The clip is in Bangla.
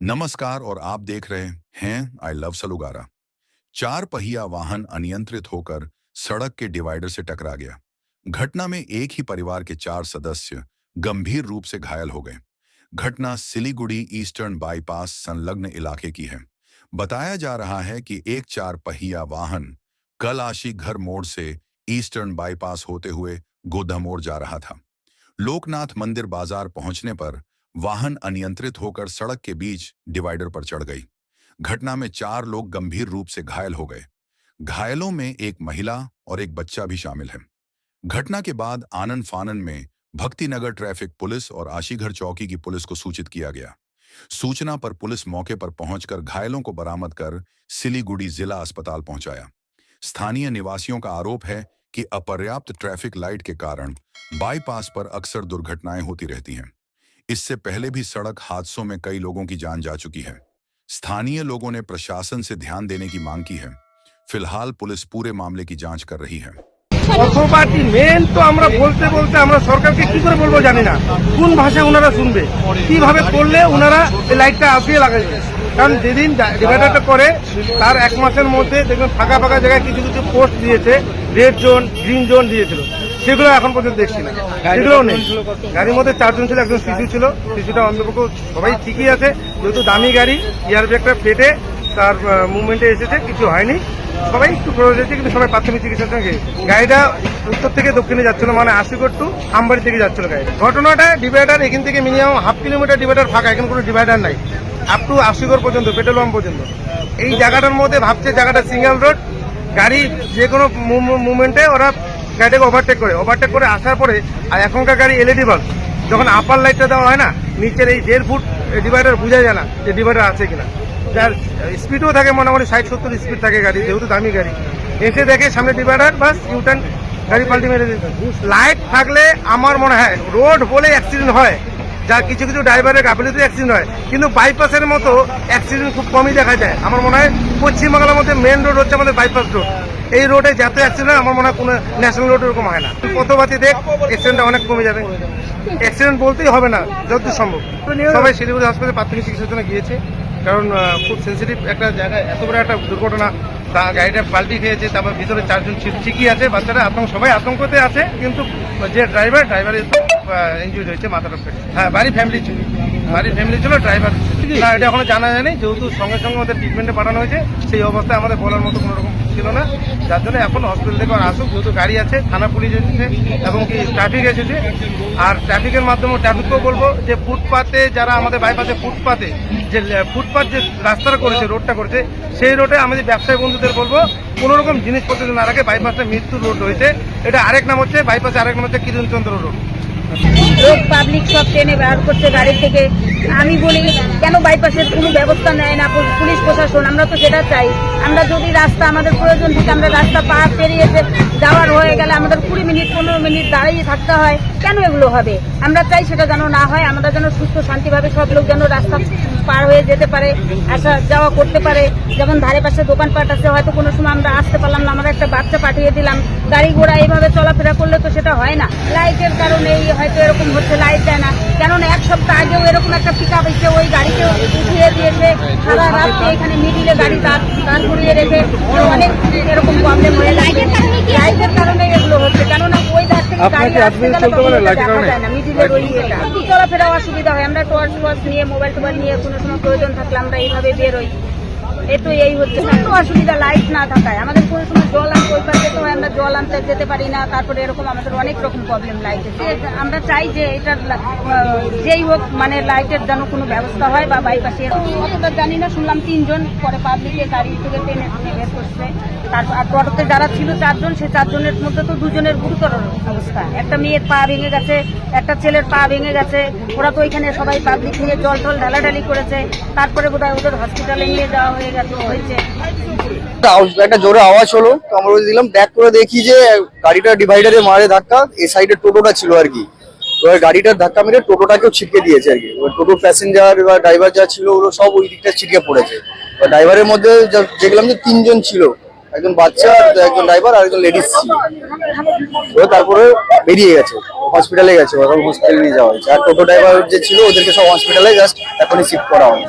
नमस्कार और आप देख रहे हैं आई लव सलुगारा। चार पहिया वाहन अनियंत्रित होकर सड़क के डिवाइडर से टकरा गया। घटना में एक ही परिवार के चार सदस्य गंभीर रूप से घायल हो गए। घटना सिलीगुड़ी ईस्टर्न बाईपास संलग्न इलाके की है। बताया जा रहा है कि एक चार पहिया वाहन कलाशी घर मोड़ से ईस्टर्न बाईपास होते हुए गोधमोड़ जा रहा था। लोकनाथ मंदिर बाजार पहुंचने पर वाहन अनियंत्रित होकर सड़क के बीच डिवाइडर पर चढ़ गई। घटना में चार लोग गंभीर रूप से घायल हो गए। घायलों में एक महिला और एक बच्चा भी शामिल है। घटना के बाद आनन फानन में भक्तिनगर ट्रैफिक पुलिस और आशीघर चौकी की पुलिस को सूचित किया गया। सूचना पर पुलिस मौके पर पहुंचकर घायलों को बरामद कर सिलीगुड़ी जिला अस्पताल पहुंचाया। स्थानीय निवासियों का आरोप है कि अपर्याप्त ट्रैफिक लाइट के कारण बाईपास पर अक्सर दुर्घटनाएं होती रहती हैं। इससे पहले भी सड़क हादसों में कई लोगों की जान जा चुकी है। स्थानीय लोगों ने प्रशासन से ध्यान देने की मांग की है। फिलहाल पुलिस पूरे मामले की जांच कर रही है। অথবাটি মেন তো আমরা বলতে বলতে আমরা সরকারকে কি করে বলবো জানি না, কোন ভাষায় ওনারা শুনবে, কিভাবে করলে ওনারা এই লাইটটা আসিয়ে লাগাইবে। কারণ যেদিন ডিভাইডারটা করে তার এক মাসের মধ্যে দেখবেন ফাঁকা ফাঁকা জায়গায় কিছু কিছু পোস্ট দিয়েছে, রেড জোন গ্রিন জোন দিয়েছিল, সেগুলো এখন পর্যন্ত দেখছি না, সেগুলোও নেই। গাড়ির মধ্যে চারজন ছিল, একজন শিশু ছিল, শিশুটা অন্তপক্ষ সবাই ঠিকই আছে, যেহেতু দামি গাড়ি এয়ার ব্যাগটা ফেটে তার মুভমেন্টে এসেছে, কিছু হয়নি, সবাই একটু খরচ হয়েছে, কিন্তু সবাই প্রাথমিক চিকিৎসার সঙ্গে। গাড়িটা উত্তর থেকে দক্ষিণে যাচ্ছিল, মানে আশিগড় টু আমবাড়ি থেকে যাচ্ছিল গাড়ি। ঘটনাটা ডিভাইডার এখান থেকে মিনিমাম হাফ কিলোমিটার ডিভাইডার ফাঁকা, এখানে কোনো ডিভাইডার নাই, আপ টু আশিগড় পর্যন্ত, পেট্রোল পাম্প পর্যন্ত। এই জায়গাটার মধ্যে ভাবছে জায়গাটা সিঙ্গেল রোড, গাড়ি যে কোনো মুভমেন্টে ওরা গাড়িটাকে ওভারটেক করে আসার পরে, আর এখনকার গাড়ি এলইডি বাল্ব, যখন আপার লাইটটা দেওয়া হয় না, নিচের এই 1.5 ফুট ডিভাইডার বোঝা যায় না যে ডিভাইডার আছে কিনা। যার স্পিডও থাকে মোটামুটি 60-70 স্পিড থাকে গাড়ি, যেহেতু দামি গাড়ি, এসে দেখে সামনে ডিভাইডার, বাস ইউটার্ন, গাড়ি পাল্টি মেরে দিতে। লাইট থাকলে আমার মনে হয় রোড বলে অ্যাক্সিডেন্ট হয়, যা কিছু কিছু ড্রাইভারের গাফিলতিতে অ্যাক্সিডেন্ট হয়, কিন্তু বাইপাসের মতো অ্যাক্সিডেন্ট খুব কমই দেখা যায়। আমার মনে হয় পশ্চিমবাংলার মধ্যে মেন রোড হচ্ছে আমাদের বাইপাস রোড। এই রোডে যাতে অ্যাক্সিডেন্ট হয়, আমার মনে হয় কোনো ন্যাশনাল রোড এরকম হয় না। পথবাতি দেখ, অ্যাক্সিডেন্টটা অনেক কমে যাবে। অ্যাক্সিডেন্ট বলতেই হবে না, যতদূর সম্ভব। সবাই শিলিগুড়ি হাসপাতালে প্রাথমিক চিকিৎসার জন্য গিয়েছে, কারণ খুব সেন্সিটিভ একটা জায়গায় এত বড় একটা দুর্ঘটনা। গাড়িটা পাল্টি খেয়েছে, তারপর ভিতরে চারজন ঠিকই আছে, বাচ্চারা সবাই আতঙ্কতে আছে, কিন্তু যে ড্রাইভারের ইনজুরি হয়েছে, মাথাটা ফেটে। হ্যাঁ, বাড়ির ফ্যামিলি ছিল, ড্রাইভার না, এটা এখনো জানা যায়নি, যেহেতু সঙ্গে সঙ্গে আমাদের ট্রিটমেন্টে পাঠানো হয়েছে, সেই অবস্থায় আমাদের বলার মতো কোনো রকম ছিল না, যার জন্য এখন হসপিটাল থেকে আসুক, যেহেতু গাড়ি আছে, থানা পুলিশ এসেছে এবং কি ট্রাফিক এসেছে। আর ট্রাফিকের মাধ্যমে ট্রাফিককেও বলবো যে ফুটপাতে যারা আমাদের বাইপাসে ফুটপাত যে রাস্তাটা করেছে, রোডটা করেছে, সেই রোডে আমাদের ব্যবসায়ী বন্ধুদের বলবো কোনো রকম জিনিসপত্র না রাখে। বাইপাসটা মৃত্যুর রোড রয়েছে, এটা আরেক নাম হচ্ছে বাইপাসে, আরেক নাম হচ্ছে কিরণচন্দ্র রোড। লোক পাবলিক সব ট্রেনে বার করছে গাড়ি থেকে। আমি বলি কেন বাইপাসের কোনো ব্যবস্থা নেয় না পুলিশ প্রশাসন? আমরা তো সেটা চাই। আমরা যদি রাস্তা আমাদের প্রয়োজন থেকে আমরা রাস্তা পার পেরিয়ে যাওয়ার হয়ে গেলে আমাদের 20 মিনিট 15 মিনিট দাঁড়িয়ে থাকতে হয়, কেন এগুলো হবে? আমরা চাই সেটা যেন না হয়, আমরা যেন সুস্থ শান্তিভাবে সব লোক যেন রাস্তা পার হয়ে যেতে পারে, আসা যাওয়া করতে পারে। যেমন ধারে পাশে দোকানপাট আছে, হয়তো কোনো সময় আমরা আসতে পারলাম না, আমরা একটা বাচ্চা পাঠিয়ে দিলাম, গাড়ি ঘোড়া এইভাবে চলাফেরা করলে তো সেটা হয় না। লাইটের কারণেই হয়তো এরকম হচ্ছে, লাইট দেয় না। কেননা এক সপ্তাহ আগেও এরকম একটা পিকআপ এসে ওই গাড়িকে উঠিয়ে দিয়েছে, সারা রাত্রে এখানে মিডিলে গাড়ি দাঁড় করিয়ে রেখে অনেক এরকম প্রবলেম হয়ে যায়। লাইটের কারণে এগুলো হচ্ছে, কেননা ওই ধার থেকে গাড়ি আসতে গেলে দেখা যায় না, মিডিলের ওই এটা চলাফেরা অসুবিধা হয়। আমরা টর্চ নিয়ে মোবাইল টোবাইল নিয়ে কোনো সময় প্রয়োজন থাকলে আমরা এইভাবে বেরোই, এই হচ্ছে একটু অসুবিধা লাইট না থাকায়। আমাদের কোনো সময় জল আনতে ওই পাশে তো আমরা জল আনতে যেতে পারি না, তারপরে এরকম আমাদের অনেক রকম প্রবলেম লাইটের। আমরা চাই যে এটার যেই হোক মানে লাইটের যেন কোনো ব্যবস্থা হয়, বা বাইপাসে অতটা জানি না, শুনলাম 3 জন, পরে পাবলিকে গাড়ি থেকে টেনে বের করছে। তারপর আর টোটোতে যারা ছিল 4 জন, সেই 4 জনের মধ্যে তো 2 জনের গুরুতর অবস্থা। একটা মেয়ের পা ভেঙে গেছে, একটা ছেলের পা ভেঙে গেছে। ওরা তো এখানে সবাই পাবলিক নিয়ে জল টল ঢালাঢালি করেছে, তারপরে বোধহয় ওদের হসপিটালে নিয়ে যাওয়া হয়েছে। একটা জোরে আওয়াজ হলো, তো আমরা দিলাম, ব্যাক করে দেখি যে গাড়িটা ডিভাইডারে মারে ধাক্কা, এই সাইডে টোটোটা ছিল আর কি। এবার গাড়িটার ধাক্কা মেরে টোটোটাকেও ছিটকে দিয়েছে আর কি। টোটো প্যাসেঞ্জার বা ড্রাইভার যা ছিল ওগুলো সব ওই দিকটা ছিটকে পড়েছে। ড্রাইভারের মধ্যে দেখলাম যে 3 জন ছিল, একজন বাচ্চা আর একজন ড্রাইভার আর একজন লেডিস ছিল। ওরা তারপরে বেরিয়ে গেছে, হসপিটালে গেছে, এখন হসপিটালে নিয়ে যাওয়া হয়েছে। আর টোটো ড্রাইভার যে ছিল ওদেরকে সব হসপিটালে জাস্ট এখনই শিফট করা হয়।